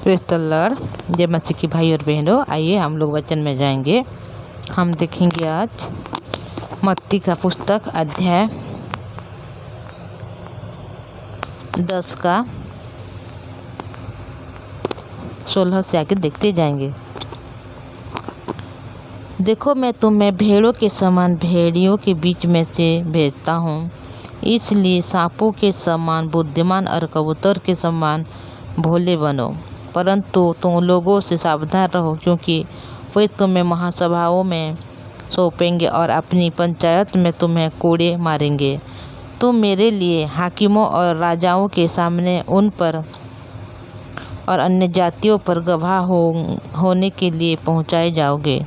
Praise the Lord. जय मसीह की भाई और बहनों, आइए हम लोग वचन में जाएंगे। हम देखेंगे आज मत्ती का पुस्तक अध्याय 10 का 16 से आगे देखते जाएंगे। देखो, मैं तुम्हें भेड़ों के समान भेड़ियों के बीच में से भेजता हूँ, इसलिए सांपों के समान बुद्धिमान और कबूतर के समान भोले बनो। परंतु तुम लोगों से सावधान रहो, क्योंकि वे तुम्हें महासभाओं में सौंपेंगे और अपनी पंचायत में तुम्हें कोड़े मारेंगे। तुम मेरे लिए हाकिमों और राजाओं के सामने उन पर और अन्य जातियों पर गवाह होने के लिए पहुँचाए जाओगे।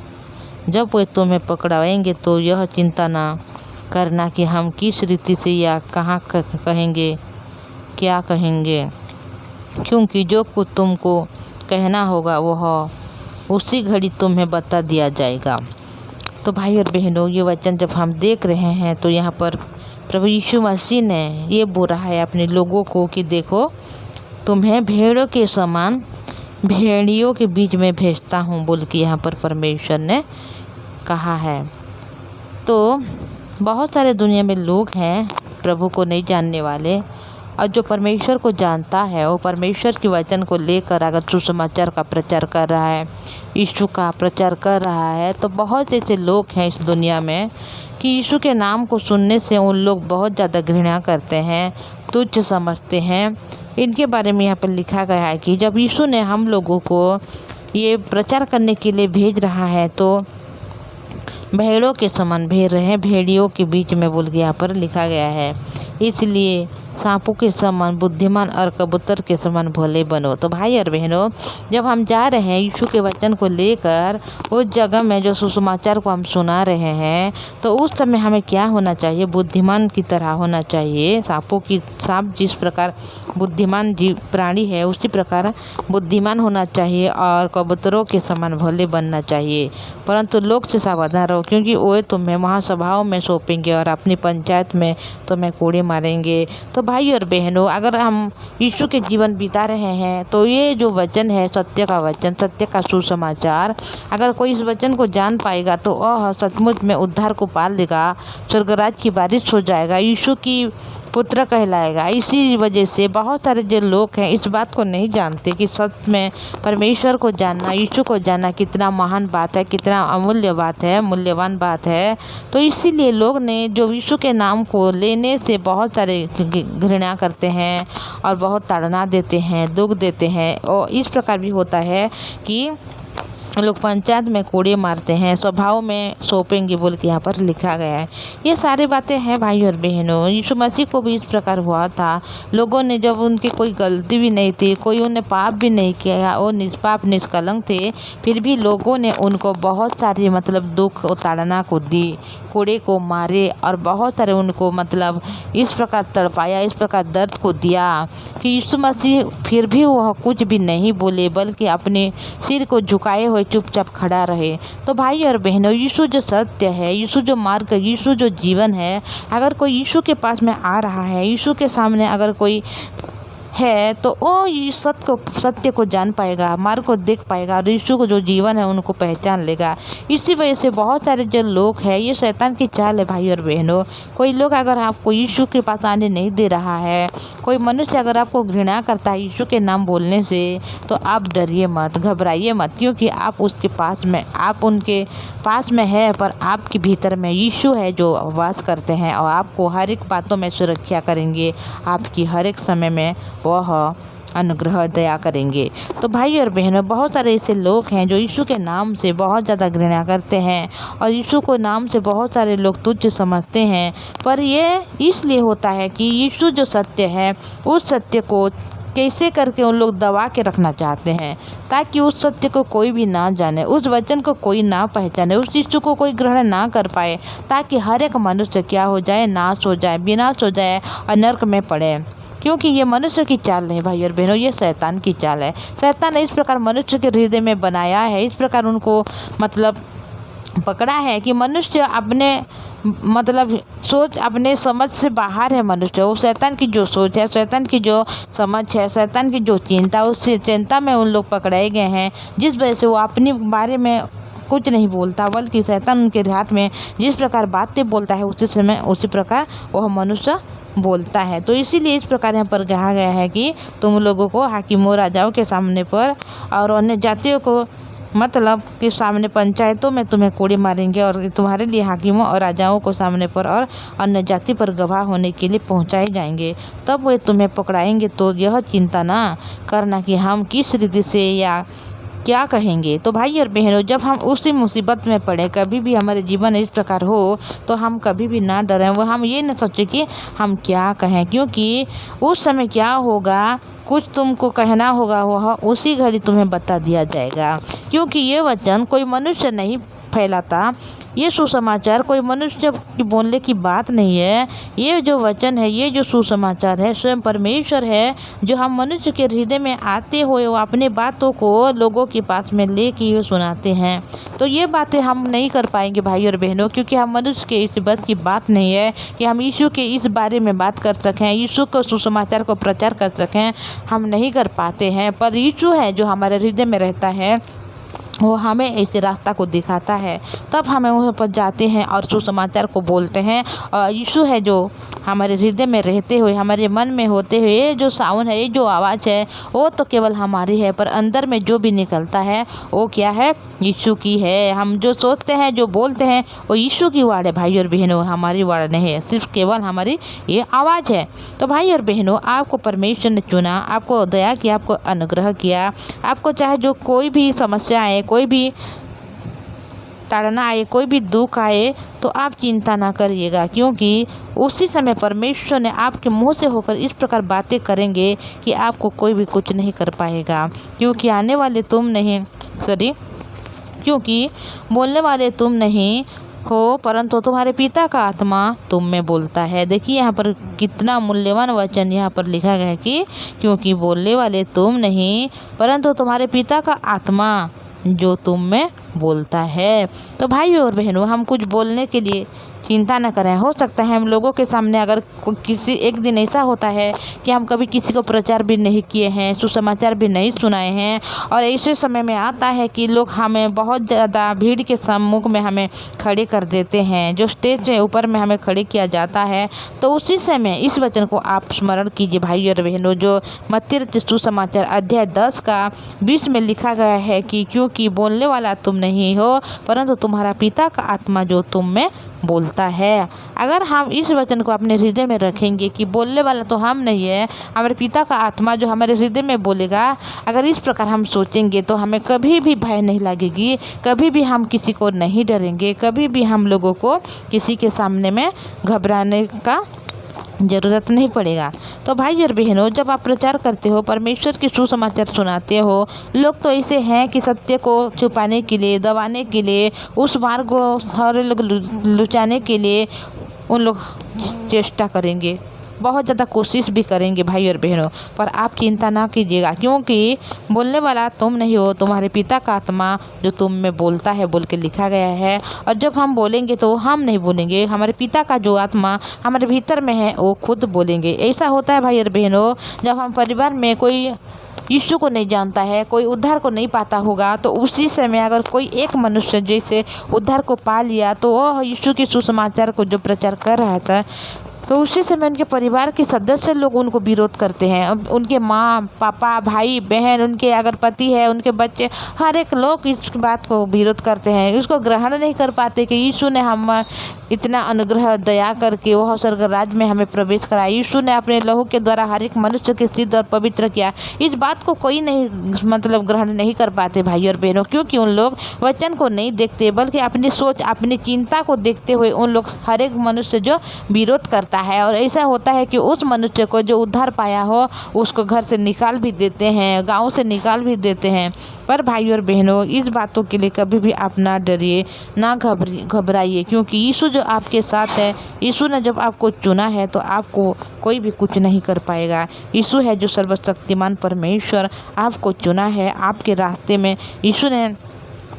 जब वे तुम्हें पकड़ाएंगे तो यह चिंता ना करना कि हम किस रीति से या कहाँ कहेंगे, क्या कहेंगे, क्योंकि जो कुछ तुमको कहना होगा वह उसी घड़ी तुम्हें बता दिया जाएगा। तो भाई और बहनों, ये वचन जब हम देख रहे हैं तो यहाँ पर प्रभु यीशु मसीह ने ये बोला है अपने लोगों को कि देखो, तुम्हें भेड़ों के समान भेड़ियों के बीच में भेजता हूँ बोल के यहाँ पर परमेश्वर ने कहा है। तो बहुत सारे दुनिया में लोग हैं प्रभु को नहीं जानने वाले, और जो परमेश्वर को जानता है वो परमेश्वर के वचन को लेकर अगर सुसमाचार का प्रचार कर रहा है, यीशु का प्रचार कर रहा है, तो बहुत ऐसे लोग हैं इस दुनिया में कि यीशु के नाम को सुनने से उन लोग बहुत ज़्यादा घृणा करते हैं, तुच्छ समझते हैं। इनके बारे में यहाँ पर लिखा गया है कि जब यीशु ने हम लोगों को ये प्रचार करने के लिए भेज रहा है तो भेड़ों के समान भेड़ रहे, भेड़ियों के बीच में बोल के यहाँ पर लिखा गया है। इसलिए सांपों के समान बुद्धिमान और कबूतर के समान भोले बनो। तो भाई और बहनों, जब हम जा रहे हैं यीशु के वचन को लेकर उस जगह में जो सुसमाचार को हम सुना रहे हैं, तो उस समय हमें क्या होना चाहिए? बुद्धिमान की तरह होना चाहिए। सांप जिस प्रकार बुद्धिमान जीव प्राणी है उसी प्रकार बुद्धिमान होना चाहिए और कबूतरों के समान भोले बनना चाहिए। परंतु लोग से सावधान रहो, क्योंकि वे तुम्हें महासभाओं में सौंपेंगे और अपनी पंचायत में तुम्हें कोड़े मारेंगे। तो भाई और बहनों, अगर हम यीशु के जीवन बिता रहे हैं तो ये जो वचन है सत्य का वचन, सत्य का सुसमाचार, अगर कोई इस वचन को जान पाएगा तो वह सचमुच में उद्धार को पाल लेगा, स्वर्गराज की बारिश हो जाएगा, यीशु की पुत्र कहलाएगा। इसी वजह से बहुत सारे जो लोग हैं इस बात को नहीं जानते कि सच में परमेश्वर को जानना, यीशु को जानना कितना महान बात है, कितना अमूल्य बात है, मूल्यवान बात है। तो इसीलिए लोग ने जो यीशु के नाम को लेने से बहुत सारे घृणा करते हैं और बहुत ताड़ना देते हैं, दुख देते हैं। और इस प्रकार भी होता है कि लोग पंचायत में कोड़े मारते हैं, सभाओं में सौंपेंगे बोल के यहाँ पर लिखा गया है। ये सारी बातें हैं भाई और बहनों। यीशु मसीह को भी इस प्रकार हुआ था। लोगों ने, जब उनकी कोई गलती भी नहीं थी, कोई उन्हें पाप भी नहीं किया, वो निष्पाप निष्कलंक थे, फिर भी लोगों ने उनको बहुत सारी दुख और ताड़ना को दी, कोड़े को मारे और बहुत सारे उनको इस प्रकार तड़पाया, इस प्रकार दर्द को दिया कि यीशु मसीह फिर भी वह कुछ भी नहीं बोले, बल्कि अपने सिर को झुकाए हुए चुपचाप खड़ा रहे। तो भाई और बहनों, यीशु जो सत्य है, यीशु जो मार्ग, यीशु जो जीवन है, अगर कोई यीशु के पास में आ रहा है, यीशु के सामने अगर कोई है तो वो सत्य को जान पाएगा, मार्ग को देख पाएगा और यीशु को जो जीवन है उनको पहचान लेगा। इसी वजह से बहुत सारे जो लोग हैं, ये शैतान की चाल है भाई और बहनों। कोई लोग अगर आपको यीशु के पास आने नहीं दे रहा है, कोई मनुष्य अगर आपको घृणा करता है यीशु के नाम बोलने से, तो आप डरिए मत, घबराइए मत, क्योंकि आप उनके पास में है, पर आपके भीतर में यीशु है जो वास करते हैं और आपको हर एक बातों में सुरक्षा करेंगे, आपकी हर एक समय में वह अनुग्रह दया करेंगे। तो भाई और बहनों, बहुत सारे ऐसे लोग हैं जो यीशु के नाम से बहुत ज़्यादा घृणा करते हैं और यीशु को नाम से बहुत सारे लोग तुच्छ समझते हैं। पर ये इसलिए होता है कि यीशु जो सत्य है, उस सत्य को कैसे करके उन लोग दबा के रखना चाहते हैं, ताकि उस सत्य को कोई भी ना जाने, उस वचन को कोई ना पहचाने, उस यीशु को कोई ग्रहण ना कर पाए, ताकि हर एक मनुष्य क्या हो जाए? नाश हो जाए, विनाश हो जाए और नरक में पड़े। क्योंकि ये मनुष्य की चाल नहीं भाई और बहनों, ये शैतान की चाल है। शैतान ने इस प्रकार मनुष्य के हृदय में बनाया है, इस प्रकार उनको पकड़ा है कि मनुष्य अपने मतलब सोच अपने समझ से बाहर है। मनुष्य वो शैतान की जो सोच है, शैतान की जो समझ है, शैतान की जो चिंता, उस चिंता में उन लोग पकड़ाए गए हैं, जिस वजह से वो अपने बारे में कुछ नहीं बोलता, बल्कि शैतान उनके हाथ में जिस प्रकार बातें बोलता है उसी प्रकार वह मनुष्य बोलता है। तो इसीलिए इस प्रकार यहाँ पर कहा गया है कि तुम लोगों को हाकिमों राजाओं के सामने पर और अन्य जातियों को मतलब कि सामने पंचायतों में तुम्हें कोड़े मारेंगे और तुम्हारे लिए हाकिमों और राजाओं को सामने पर और अन्य जाति पर गवाह होने के लिए पहुंचाए जाएंगे। तब वे तुम्हें पकड़ाएंगे तो यह चिंता ना करना कि हम किस रीति से या क्या कहेंगे। तो भाई और बहनों, जब हम उसी मुसीबत में पड़े, कभी भी हमारे जीवन इस प्रकार हो, तो हम कभी भी ना डरें। वो हम ये न सोचें कि हम क्या कहें, क्योंकि उस समय क्या होगा, कुछ तुमको कहना होगा, वह उसी घड़ी तुम्हें बता दिया जाएगा। क्योंकि ये वचन कोई मनुष्य नहीं फैलाता, ये सुसमाचार कोई मनुष्य की बोलने की बात नहीं है। ये जो वचन है, ये जो सुसमाचार है, स्वयं परमेश्वर है जो हम मनुष्य के हृदय में आते हुए वो अपने बातों को लोगों के पास में लेके सुनाते हैं। तो ये बातें हम नहीं कर पाएंगे भाई और बहनों, क्योंकि हम मनुष्य के इस बस की बात नहीं है कि हम यीशु के इस बारे में बात कर सकें, यीशु को सुसमाचार को प्रचार कर सकें, हम नहीं कर पाते हैं। पर यीशु है जो हमारे हृदय में रहता है, वो हमें ऐसे रास्ता को दिखाता है, तब हमें वहाँ पर जाते हैं और सुसमाचार को बोलते हैं। और यीशु है जो हमारे हृदय में रहते हुए, हमारे मन में होते हुए, ये जो साउंड है, ये जो आवाज़ है, वो तो केवल हमारी है, पर अंदर में जो भी निकलता है वो क्या है, यीशु की है। हम जो सोचते हैं, जो बोलते हैं, वो यीशु की वाड़ है भाई और बहनों, हमारी वाड़ नहीं है, सिर्फ केवल हमारी ये आवाज़ है। तो भाई और बहनों, आपको परमेश्वर ने चुना, आपको दया किया, आपको अनुग्रह किया, आपको चाहे जो कोई भी समस्या आए, कोई भी ताड़ना आए, कोई भी दुख आए, तो आप चिंता ना करिएगा, क्योंकि उसी समय परमेश्वर ने आपके मुंह से होकर इस प्रकार बातें करेंगे कि आपको कोई भी कुछ नहीं कर पाएगा। क्योंकि आने वाले तुम नहीं, क्योंकि बोलने वाले तुम नहीं हो, परंतु तुम्हारे पिता का आत्मा तुम में बोलता है। देखिए यहाँ पर कितना मूल्यवान वचन यहाँ पर लिखा गया है कि क्योंकि बोलने वाले तुम नहीं, परंतु तुम्हारे पिता का आत्मा जो तुम में बोलता है। तो भाइयों और बहनों, हम कुछ बोलने के लिए चिंता न करें। हो सकता है हम लोगों के सामने अगर किसी एक दिन ऐसा होता है कि हम कभी किसी को प्रचार भी नहीं किए हैं, सुसमाचार भी नहीं सुनाए हैं, और ऐसे समय में आता है कि लोग हमें बहुत ज़्यादा भीड़ के सम्मुख में हमें खड़े कर देते हैं, जो स्टेज के ऊपर में हमें खड़े किया जाता है, तो उसी समय इस वचन को आप स्मरण कीजिए भाई और बहनों, जो मत्ती रचित सुसमाचार अध्याय 10 का 20 में लिखा गया है कि क्योंकि बोलने वाला तुम नहीं हो, परंतु तुम्हारा पिता का आत्मा जो तुम में बोलता है। अगर हम इस वचन को अपने हृदय में रखेंगे कि बोलने वाला तो हम नहीं है, हमारे पिता का आत्मा जो हमारे हृदय में बोलेगा, अगर इस प्रकार हम सोचेंगे तो हमें कभी भी भय नहीं लगेगी, कभी भी हम किसी को नहीं डरेंगे, कभी भी हम लोगों को किसी के सामने में घबराने का ज़रूरत नहीं पड़ेगा। तो भाई और बहनों, जब आप प्रचार करते हो, परमेश्वर के सुसमाचार सुनाते हो, लोग तो ऐसे हैं कि सत्य को छुपाने के लिए, दबाने के लिए, उस मार्ग को सारे लोग लुचाने के लिए उन लोग चेष्टा करेंगे, बहुत ज़्यादा कोशिश भी करेंगे भाई और बहनों। पर आप चिंता ना कीजिएगा, क्योंकि बोलने वाला तुम नहीं हो, तुम्हारे पिता का आत्मा जो तुम में बोलता है बोल के लिखा गया है। और जब हम बोलेंगे तो हम नहीं बोलेंगे, हमारे पिता का जो आत्मा हमारे भीतर में है वो खुद बोलेंगे। ऐसा होता है भाई और बहनों, जब हम परिवार में कोई यीशु को नहीं जानता है, कोई उद्धार को नहीं पाता होगा, तो उसी समय अगर कोई एक मनुष्य जैसे उद्धार को पा लिया, तो वह यीशु के सुसमाचार को जो प्रचार कर रहा था, तो उसी समय उनके परिवार के सदस्य लोग उनको विरोध करते हैं। उनके माँ पापा, भाई बहन, उनके अगर पति है, उनके बच्चे, हर एक लोग इस बात को विरोध करते हैं, उसको ग्रहण नहीं कर पाते कि यीशु ने हम इतना अनुग्रह दया करके वह स्वर्ग राज्य में हमें प्रवेश कराया, यीशु ने अपने लहू के द्वारा हर एक मनुष्य के सिद्ध और पवित्र किया। इस बात को कोई नहीं मतलब ग्रहण नहीं कर पाते भाई और बहनों, क्योंकि उन लोग वचन को नहीं देखते, बल्कि अपनी सोच, अपनी चिंता को देखते हुए उन लोग हर एक मनुष्य जो विरोध करता है। और ऐसा होता है कि उस मनुष्य को जो उद्धार पाया हो, उसको घर से निकाल भी देते हैं, गांव से निकाल भी देते हैं। पर भाई और बहनों, इस बातों के लिए कभी भी आप ना डरिए, ना घबराइए, क्योंकि यीशु जो आपके साथ है, यीशु ने जब आपको चुना है तो आपको कोई भी कुछ नहीं कर पाएगा। यीशु है जो सर्वशक्तिमान परमेश्वर आपको चुना है, आपके रास्ते में यीशु ने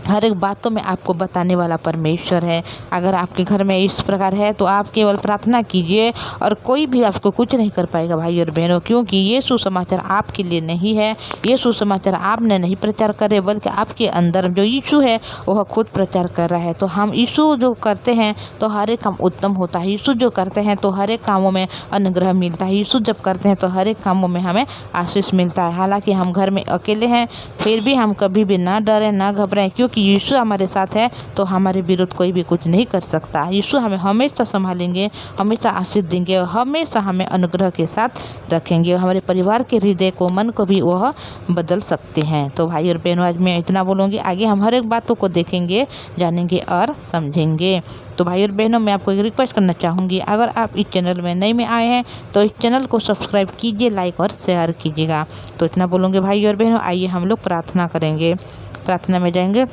हर एक बातों में आपको बताने वाला परमेश्वर है। अगर आपके घर में इस प्रकार है तो आप केवल प्रार्थना कीजिए और कोई भी आपको कुछ नहीं कर पाएगा भाई और बहनों, क्योंकि ये सुसमाचार आपके लिए नहीं है। ये सुसमाचार आपने नहीं प्रचार करे, बल्कि आपके अंदर जो यीशु है वह खुद प्रचार कर रहा है। तो हम यीशु जो करते हैं तो हर एक काम उत्तम होता है। यीशु जो करते हैं तो हर एक कामों में अनुग्रह मिलता है। यीशु जब करते हैं तो हर एक कामों में हमें आशीष मिलता है। हालांकि हम घर में अकेले हैं, फिर भी हम कभी भी ना डरें ना घबराएं, क्योंकि यीशु हमारे साथ है तो हमारे विरुद्ध कोई भी कुछ नहीं कर सकता। यीशु हमें हमेशा संभालेंगे, हमेशा आशीष देंगे और हमेशा हमें अनुग्रह के साथ रखेंगे। हमारे परिवार के हृदय को, मन को भी वह बदल सकते हैं। तो भाई और बहनों, आज मैं इतना बोलूँगी। आगे हम हर एक बातों को देखेंगे, जानेंगे और समझेंगे। तो भाई और बहनों, मैं आपको एक रिक्वेस्ट करना चाहूँगी, अगर आप इस चैनल में नए में आए हैं तो इस चैनल को सब्सक्राइब कीजिए, लाइक और शेयर कीजिएगा। तो इतना बोलूँगी भाई और बहनों। आइए हम लोग प्रार्थना करेंगे। प्रार्थना में जाएंगे।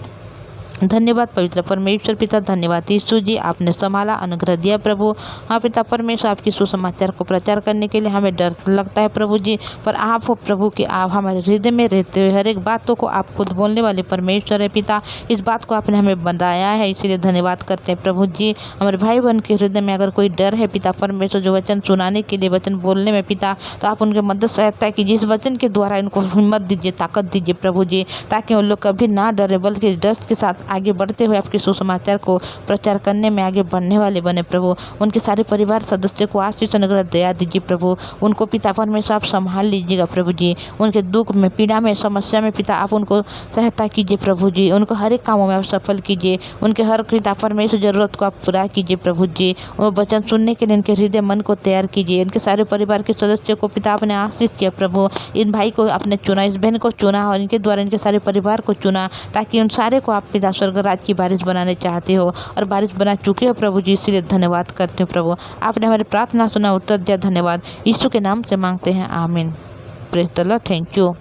धन्यवाद पवित्र परमेश्वर पिता, धन्यवाद यीशु जी, आपने संभाला, अनुग्रह दिया प्रभु। हाँ पिता परमेश्वर, आपकी सुसमाचार को प्रचार करने के लिए हमें डर लगता है प्रभु जी, पर आप हो प्रभु कि आप हमारे हृदय में रहते हुए हर एक बातों को आप खुद बोलने वाले परमेश्वर है पिता। इस बात को आपने हमें बताया है, इसीलिए धन्यवाद करते हैं प्रभु जी। हमारे भाई बहन के हृदय में अगर कोई डर है पिता परमेश्वर, जो वचन सुनाने के लिए, वचन बोलने में पिता, तो आप उनके मदद सहायता है कि जिस वचन के द्वारा इनको हिम्मत दीजिए, ताकत दीजिए प्रभु जी, ताकि उन लोग कभी ना डरे, बल्कि डर के साथ आगे बढ़ते हुए आपके सुसमाचार को प्रचार करने में आगे बढ़ने वाले बने प्रभु। उनके सारे परिवार सदस्य को आशीष अनुग्रह दया दीजिए प्रभु। उनको पिता परमेश्वर आप संभाल लीजिएगा प्रभु जी। उनके दुख में, पीड़ा में, समस्या में पिता आप उनको सहायता कीजिए प्रभु जी। उनको हर एक कामों में आप सफल कीजिए। उनके हर पिता परमेश्वर जरूरत को आप पूरा कीजिए प्रभु जी। वो वचन सुनने के लिए उनके हृदय मन को तैयार कीजिए। इनके सारे परिवार के सदस्यों को पिता आपने आशीष किया प्रभु। इन भाई को आपने चुना, इस बहन को चुना और इनके द्वारा इनके सारे परिवार को चुना, ताकि उन सारे को आप पिता स्वर्ग राज्य की बारिश बनाने चाहते हो और बारिश बना चुके हो प्रभु जी। इसीलिए धन्यवाद करते हो प्रभु। आपने हमारी प्रार्थना सुना, उत्तर दिया। धन्यवाद यीशु के नाम से मांगते हैं, आमीन। Praise the Lord. Thank you.